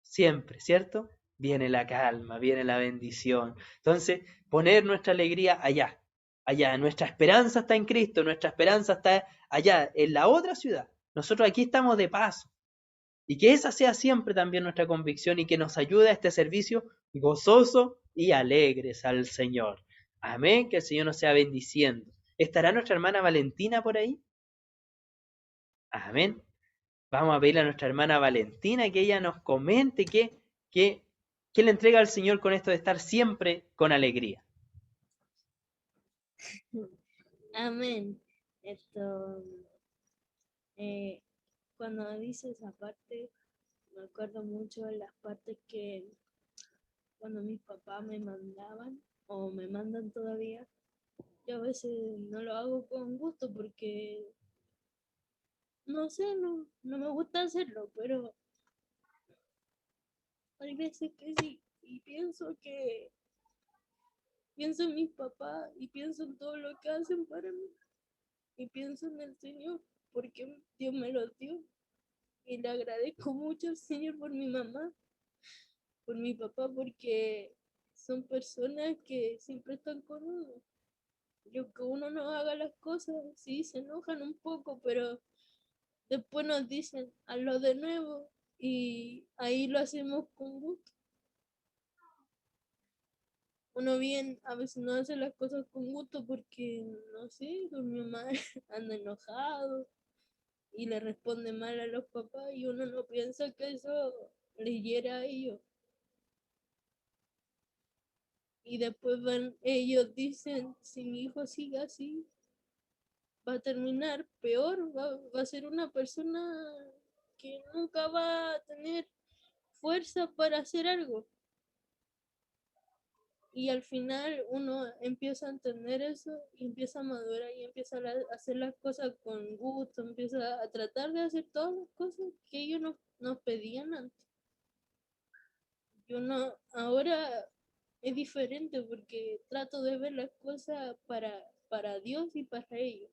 Speaker 1: siempre, ¿cierto? Viene la calma, viene la bendición. Entonces, poner nuestra alegría allá, allá. Nuestra esperanza está en Cristo, nuestra esperanza está allá, en la otra ciudad. Nosotros aquí estamos de paso. Y que esa sea siempre también nuestra convicción y que nos ayude a este servicio gozoso y alegres al Señor. Amén, que el Señor nos sea bendiciendo. ¿Estará nuestra hermana Valentina por ahí? Amén. Vamos a pedirle a nuestra hermana Valentina que ella nos comente qué le entrega al Señor con esto de estar siempre con alegría.
Speaker 3: Amén. Cuando dice esa parte, me acuerdo mucho de las partes que cuando mis papás me mandaban o me mandan todavía, yo a veces no lo hago con gusto porque no sé, no me gusta hacerlo, pero hay veces que sí, y pienso en mis papás y pienso en todo lo que hacen para mí y pienso en el Señor porque Dios me lo dio y le agradezco mucho al Señor por mi mamá, por mi papá, porque son personas que siempre están con uno. Yo que uno no haga las cosas, sí, se enojan un poco, pero después nos dicen, hazlo de nuevo y ahí lo hacemos con gusto. Uno bien a veces no hace las cosas con gusto porque, no sé, con mi mamá anda enojado y le responde mal a los papás y uno no piensa que eso les hiera a ellos. Y después ellos dicen, si mi hijo sigue así, va a terminar peor, va a ser una persona que nunca va a tener fuerza para hacer algo. Y al final uno empieza a entender eso y empieza a madurar y empieza a hacer las cosas con gusto, empieza a tratar de hacer todas las cosas que ellos nos pedían antes. Yo no, ahora es diferente porque trato de ver las cosas para Dios y para ellos.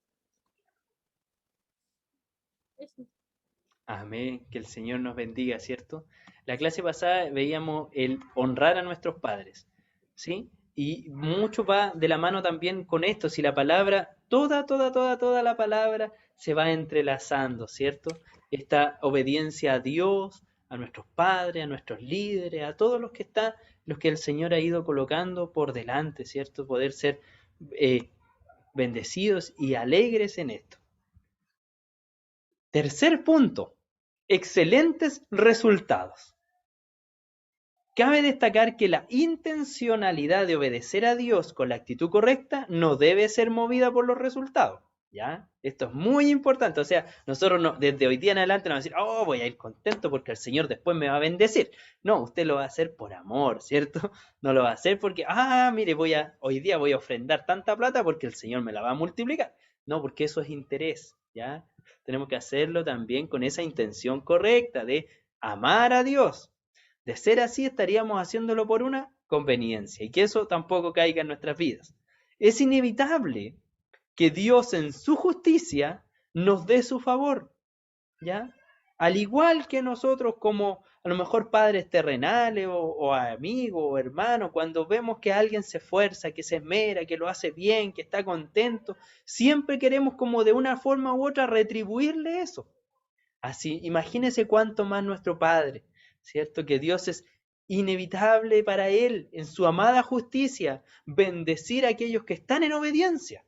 Speaker 3: Eso.
Speaker 1: Amén, que el Señor nos bendiga, ¿cierto? La clase pasada veíamos el honrar a nuestros padres, ¿sí? Y mucho va de la mano también con esto, si la palabra, toda la palabra se va entrelazando, ¿cierto? Esta obediencia a Dios, a nuestros padres, a nuestros líderes, a todos los que el Señor ha ido colocando por delante, ¿cierto? Poder ser bendecidos y alegres en esto. Tercer punto, excelentes resultados. Cabe destacar que la intencionalidad de obedecer a Dios con la actitud correcta no debe ser movida por los resultados. ¿Ya? Esto es muy importante. O sea, nosotros desde hoy día en adelante no vamos a decir, oh, voy a ir contento porque el Señor después me va a bendecir. No, usted lo va a hacer por amor, ¿cierto? No lo va a hacer porque, mire, hoy día voy a ofrendar tanta plata porque el Señor me la va a multiplicar. No, porque eso es interés, ¿ya? Tenemos que hacerlo también con esa intención correcta de amar a Dios. De ser así, estaríamos haciéndolo por una conveniencia y que eso tampoco caiga en nuestras vidas. Es inevitable que Dios en su justicia nos dé su favor, ¿ya? Al igual que nosotros como a lo mejor padres terrenales o amigos o hermanos, cuando vemos que alguien se esfuerza, que se esmera, que lo hace bien, que está contento, siempre queremos como de una forma u otra retribuirle eso. Así, imagínese cuánto más nuestro Padre, ¿cierto? Que Dios es inevitable para Él, en su amada justicia, bendecir a aquellos que están en obediencia.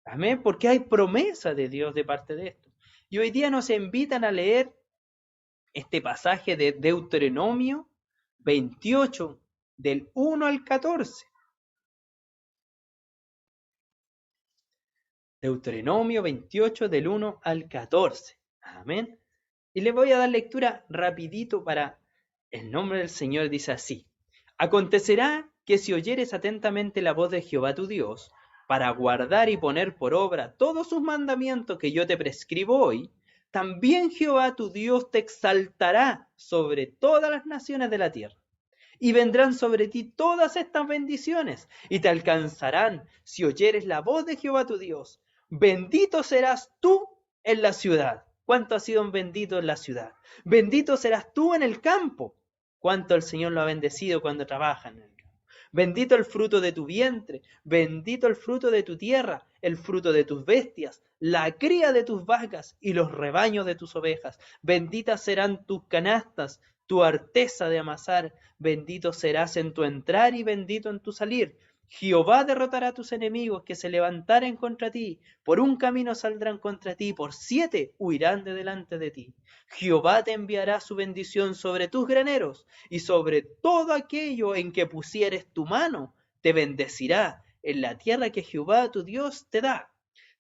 Speaker 1: Amén, porque hay promesa de Dios de parte de esto. Y hoy día nos invitan a leer este pasaje de Deuteronomio 28, del 1 al 14. Deuteronomio 28, del 1 al 14. Amén. Y les voy a dar lectura rapidito para el nombre del Señor. Dice así: Acontecerá que si oyeres atentamente la voz de Jehová tu Dios, para guardar y poner por obra todos sus mandamientos que yo te prescribo hoy, también Jehová tu Dios te exaltará sobre todas las naciones de la tierra. Y vendrán sobre ti todas estas bendiciones, y te alcanzarán si oyeres la voz de Jehová tu Dios. Bendito serás tú en la ciudad. ¿Cuánto ha sido un bendito en la ciudad? Bendito serás tú en el campo. ¿Cuánto el Señor lo ha bendecido cuando trabaja en el campo? Bendito el fruto de tu vientre, bendito el fruto de tu tierra, el fruto de tus bestias, la cría de tus vacas y los rebaños de tus ovejas. Benditas serán tus canastas, tu arteza de amasar. Bendito serás en tu entrar y bendito en tu salir. Jehová derrotará a tus enemigos que se levantaren contra ti. Por un camino saldrán contra ti, por 7 huirán de delante de ti. Jehová te enviará su bendición sobre tus graneros y sobre todo aquello en que pusieres tu mano, te bendecirá en la tierra que Jehová tu Dios te da.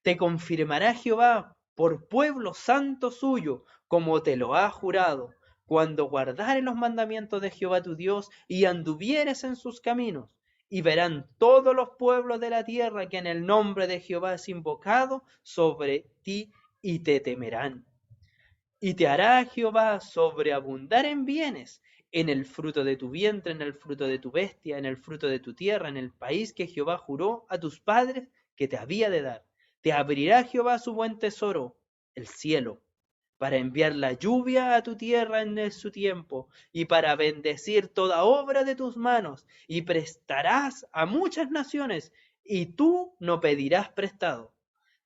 Speaker 1: Te confirmará Jehová por pueblo santo suyo, como te lo ha jurado, cuando guardares los mandamientos de Jehová tu Dios y anduvieres en sus caminos. Y verán todos los pueblos de la tierra que en el nombre de Jehová es invocado sobre ti y te temerán. Y te hará Jehová sobreabundar en bienes, en el fruto de tu vientre, en el fruto de tu bestia, en el fruto de tu tierra, en el país que Jehová juró a tus padres que te había de dar. Te abrirá Jehová su buen tesoro, el cielo, para enviar la lluvia a tu tierra en su tiempo, y para bendecir toda obra de tus manos, y prestarás a muchas naciones, y tú no pedirás prestado.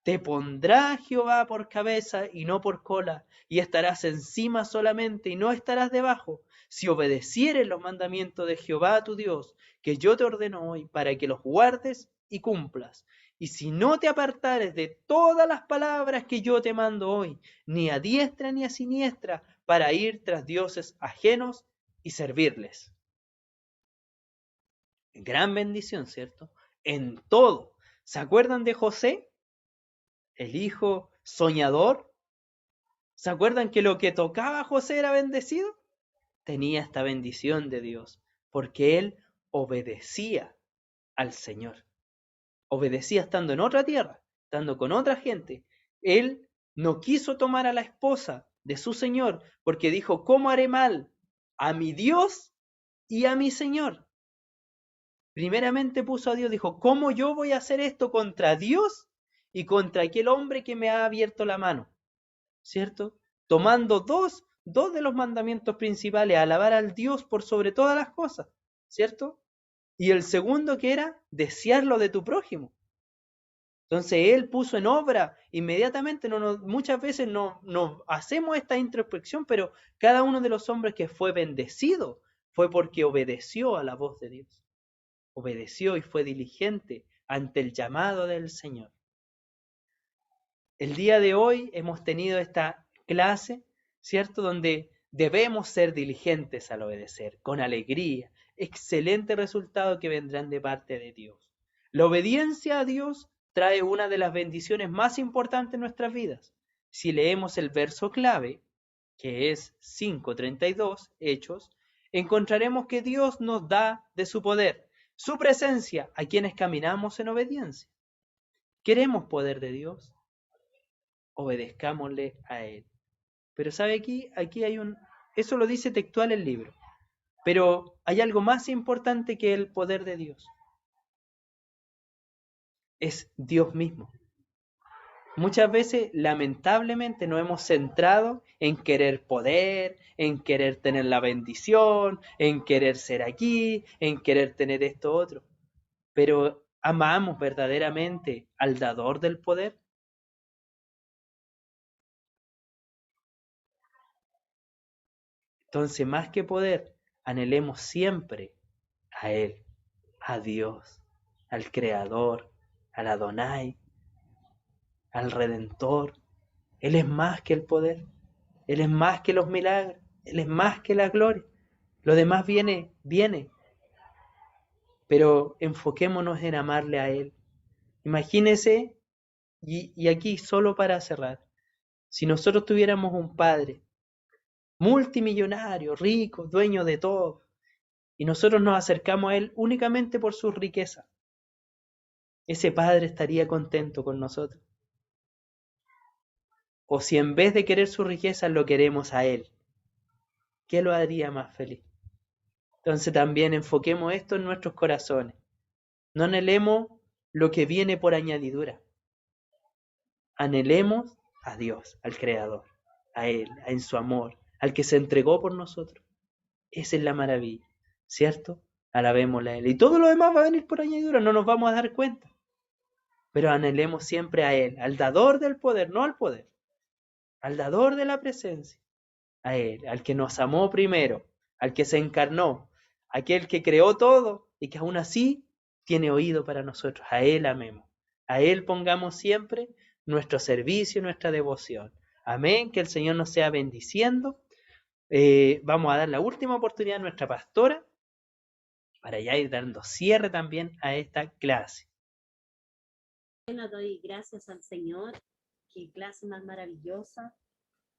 Speaker 1: Te pondrá Jehová por cabeza y no por cola, y estarás encima solamente y no estarás debajo, si obedecieres los mandamientos de Jehová tu Dios, que yo te ordeno hoy, para que los guardes y cumplas. Y si no te apartares de todas las palabras que yo te mando hoy, ni a diestra ni a siniestra, para ir tras dioses ajenos y servirles. Gran bendición, ¿cierto? En todo. ¿Se acuerdan de José? El hijo soñador. ¿Se acuerdan que lo que tocaba a José era bendecido? Tenía esta bendición de Dios, porque él obedecía al Señor. Obedecía estando en otra tierra, estando con otra gente. Él no quiso tomar a la esposa de su Señor, porque dijo, ¿cómo haré mal a mi Dios y a mi Señor? Primeramente puso a Dios, dijo, ¿cómo yo voy a hacer esto contra Dios y contra aquel hombre que me ha abierto la mano? ¿Cierto? Tomando dos de los mandamientos principales, alabar al Dios por sobre todas las cosas, ¿cierto? Y el segundo que era desear lo de tu prójimo. Entonces él puso en obra inmediatamente, muchas veces no hacemos esta introspección, pero cada uno de los hombres que fue bendecido fue porque obedeció a la voz de Dios. Obedeció y fue diligente ante el llamado del Señor. El día de hoy hemos tenido esta clase, ¿cierto? Donde debemos ser diligentes al obedecer, con alegría. Excelente resultado que vendrán de parte de Dios. La obediencia a Dios trae una de las bendiciones más importantes en nuestras vidas. Si leemos el verso clave, que es 5:32, Hechos, encontraremos que Dios nos da de su poder, su presencia a quienes caminamos en obediencia. ¿Queremos poder de Dios? Obedezcámosle a Él. Pero ¿sabe aquí hay eso lo dice textual el libro, pero hay algo más importante que el poder de Dios. Es Dios mismo. Muchas veces, lamentablemente, nos hemos centrado en querer poder, en querer tener la bendición, en querer ser aquí, en querer tener esto otro. Pero ¿amamos verdaderamente al dador del poder? Entonces, más que poder, anhelemos siempre a Él, a Dios, al Creador, al Adonai, al Redentor. Él es más que el poder, Él es más que los milagros, Él es más que la gloria. Lo demás viene, pero enfoquémonos en amarle a Él. Imagínese, y aquí solo para cerrar, si nosotros tuviéramos un padre multimillonario, rico, dueño de todo, y nosotros nos acercamos a Él únicamente por su riqueza, ese padre estaría contento con nosotros. O si en vez de querer su riqueza lo queremos a Él, ¿qué lo haría más feliz? Entonces también enfoquemos esto en nuestros corazones. No anhelemos lo que viene por añadidura. Anhelemos a Dios, al Creador, a Él, en su amor, al que se entregó por nosotros. Esa es la maravilla, ¿cierto? Alabémosle a Él. Y todo lo demás va a venir por añadidura, no nos vamos a dar cuenta. Pero anhelemos siempre a Él, al dador del poder, no al poder, al dador de la presencia, a Él, al que nos amó primero, al que se encarnó, aquel que creó todo y que aún así tiene oído para nosotros. A Él amemos, a Él pongamos siempre nuestro servicio, nuestra devoción. Amén, que el Señor nos sea bendiciendo. Vamos a dar la última oportunidad a nuestra pastora para ya ir dando cierre también a esta clase.
Speaker 5: Bueno, doy gracias al Señor. Qué clase más maravillosa.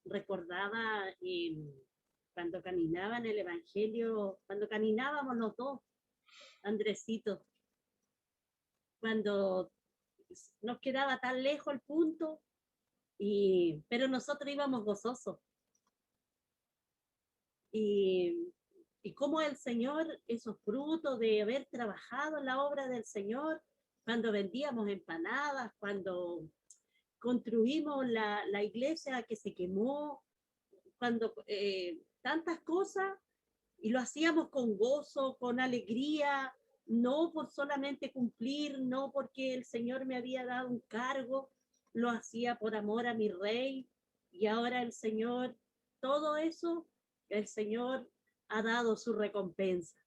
Speaker 5: Recordaba cuando caminaba en el Evangelio, cuando caminábamos los dos, Andresito, cuando nos quedaba tan lejos el punto, pero nosotros íbamos gozosos. Y cómo el Señor, esos frutos de haber trabajado en la obra del Señor, cuando vendíamos empanadas, cuando construimos la iglesia que se quemó, cuando tantas cosas, y lo hacíamos con gozo, con alegría, no por solamente cumplir, no porque el Señor me había dado un cargo, lo hacía por amor a mi Rey, y ahora el Señor, todo eso, el Señor ha dado su recompensa.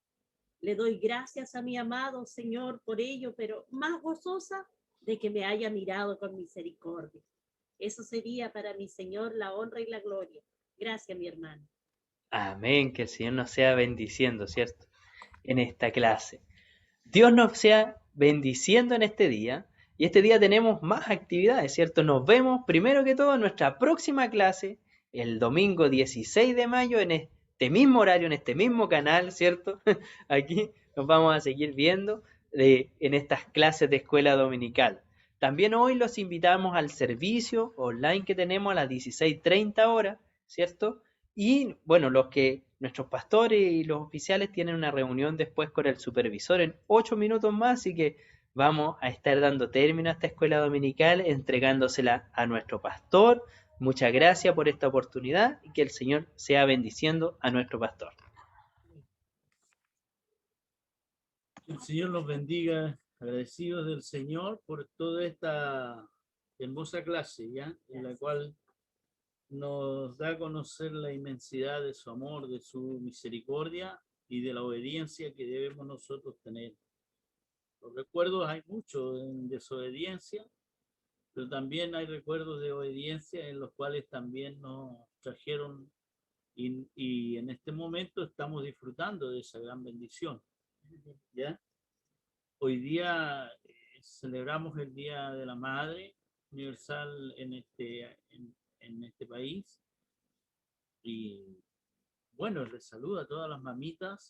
Speaker 5: Le doy gracias a mi amado Señor por ello, pero más gozosa de que me haya mirado con misericordia. Eso sería para mi Señor la honra y la gloria. Gracias, mi hermano.
Speaker 1: Amén, que el Señor nos sea bendiciendo, ¿cierto? En esta clase. Dios nos sea bendiciendo en este día. Y este día tenemos más actividades, ¿cierto? Nos vemos primero que todo en nuestra próxima clase, el domingo 16 de mayo, en este mismo horario, en este mismo canal, ¿cierto? Aquí nos vamos a seguir viendo en estas clases de escuela dominical. También hoy los invitamos al servicio online que tenemos a las 16:30 horas, ¿cierto? Y bueno, nuestros pastores y los oficiales tienen una reunión después con el supervisor en 8 minutos más, así que vamos a estar dando término a esta escuela dominical, entregándosela a nuestro pastor. Muchas gracias por esta oportunidad y que el Señor sea bendiciendo a nuestro pastor.
Speaker 6: El Señor los bendiga, agradecidos del Señor por toda esta hermosa clase, ¿ya? En la cual nos da a conocer la inmensidad de su amor, de su misericordia y de la obediencia que debemos nosotros tener. Los recuerdos hay muchos en desobediencia, pero también hay recuerdos de obediencia en los cuales también nos trajeron y en este momento estamos disfrutando de esa gran bendición, ¿ya? Hoy día celebramos el Día de la Madre Universal en este país. Y bueno, les saludo a todas las mamitas,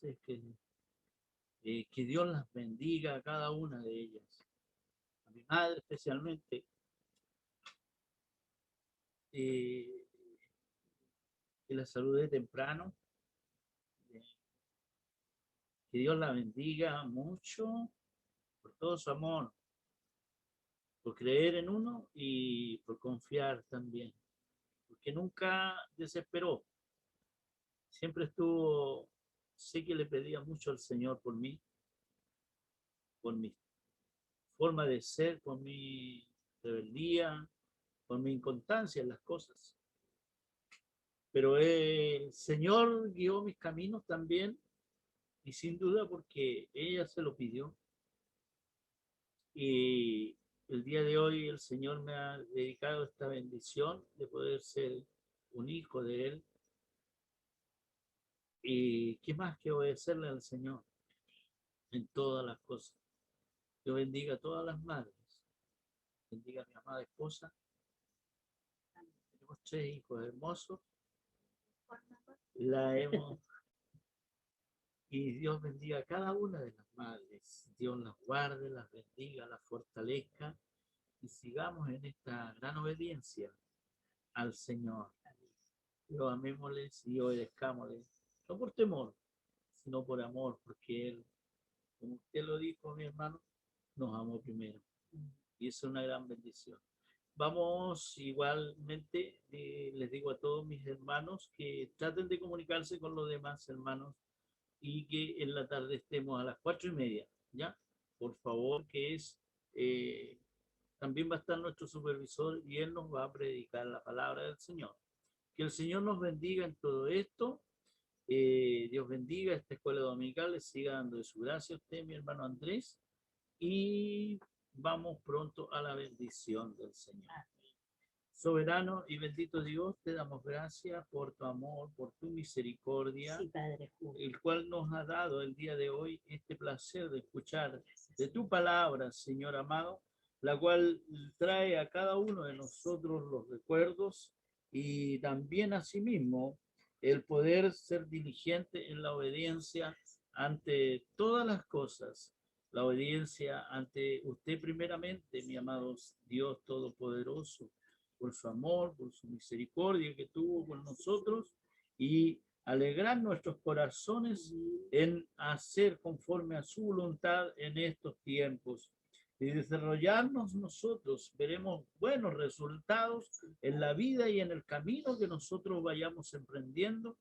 Speaker 6: que Dios las bendiga a cada una de ellas. A mi madre especialmente, que la saludé temprano. Que Dios la bendiga mucho por todo su amor, por creer en uno y por confiar también, porque nunca desesperó. Siempre estuvo, sé que le pedía mucho al Señor por mí, por mi forma de ser, por mi rebeldía, por mi inconstancia en las cosas. Pero el Señor guió mis caminos también, y sin duda porque ella se lo pidió. Y el día de hoy el Señor me ha dedicado esta bendición de poder ser un hijo de Él. Y qué más que obedecerle al Señor en todas las cosas. Dios bendiga a todas las madres. Bendiga a mi amada esposa. Tenemos 3 hijos hermosos. La hemos... Y Dios bendiga a cada una de las madres. Dios las guarde, las bendiga, las fortalezca. Y sigamos en esta gran obediencia al Señor. Dios, amémosles y obedezcámosles. No por temor, sino por amor, porque Él, como usted lo dijo, mi hermano, nos amó primero. Y eso es una gran bendición. Vamos igualmente, les digo a todos mis hermanos que traten de comunicarse con los demás hermanos y que en la tarde estemos a las 4:30, ¿ya? Por favor, que es, también va a estar nuestro supervisor y él nos va a predicar la palabra del Señor. Que el Señor nos bendiga en todo esto. Dios bendiga esta escuela dominical, les siga dando de su gracia a usted, mi hermano Andrés, y vamos pronto a la bendición del Señor. Soberano y bendito Dios, te damos gracias por tu amor, por tu misericordia,
Speaker 5: Sí, Padre.
Speaker 6: el cual nos ha dado el día de hoy este placer de escuchar de tu palabra, Señor amado, la cual trae a cada uno de nosotros los recuerdos y también asimismo el poder ser diligente en la obediencia ante todas las cosas, la obediencia ante usted primeramente, mi amado Dios Todopoderoso, por su amor, por su misericordia que tuvo con nosotros, y alegrar nuestros corazones en hacer conforme a su voluntad en estos tiempos. Y desarrollarnos nosotros, veremos buenos resultados en la vida y en el camino que nosotros vayamos emprendiendo,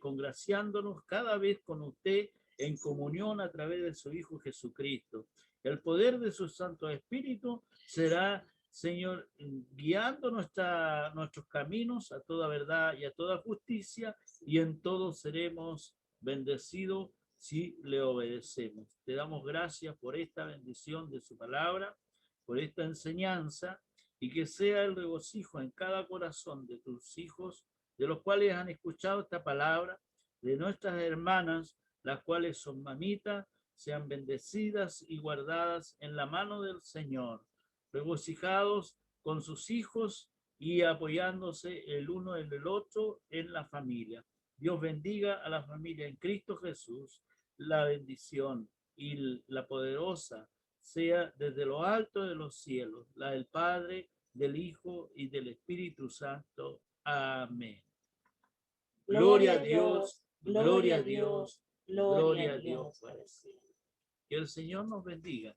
Speaker 6: congraciándonos cada vez con usted en comunión a través de su Hijo Jesucristo. El poder de su Santo Espíritu será, Señor, guiando nuestros caminos a toda verdad y a toda justicia, y en todo seremos bendecidos si le obedecemos. Te damos gracias por esta bendición de su palabra, por esta enseñanza, y que sea el regocijo en cada corazón de tus hijos, de los cuales han escuchado esta palabra, de nuestras hermanas, las cuales son mamitas, sean bendecidas y guardadas en la mano del Señor, regocijados con sus hijos y apoyándose el uno en el otro en la familia. Dios bendiga a la familia en Cristo Jesús. La bendición y la poderosa sea desde lo alto de los cielos, la del Padre, del Hijo y del Espíritu Santo. Amén. Gloria a Dios, gloria a Dios, gloria a Dios. Que el Señor nos bendiga.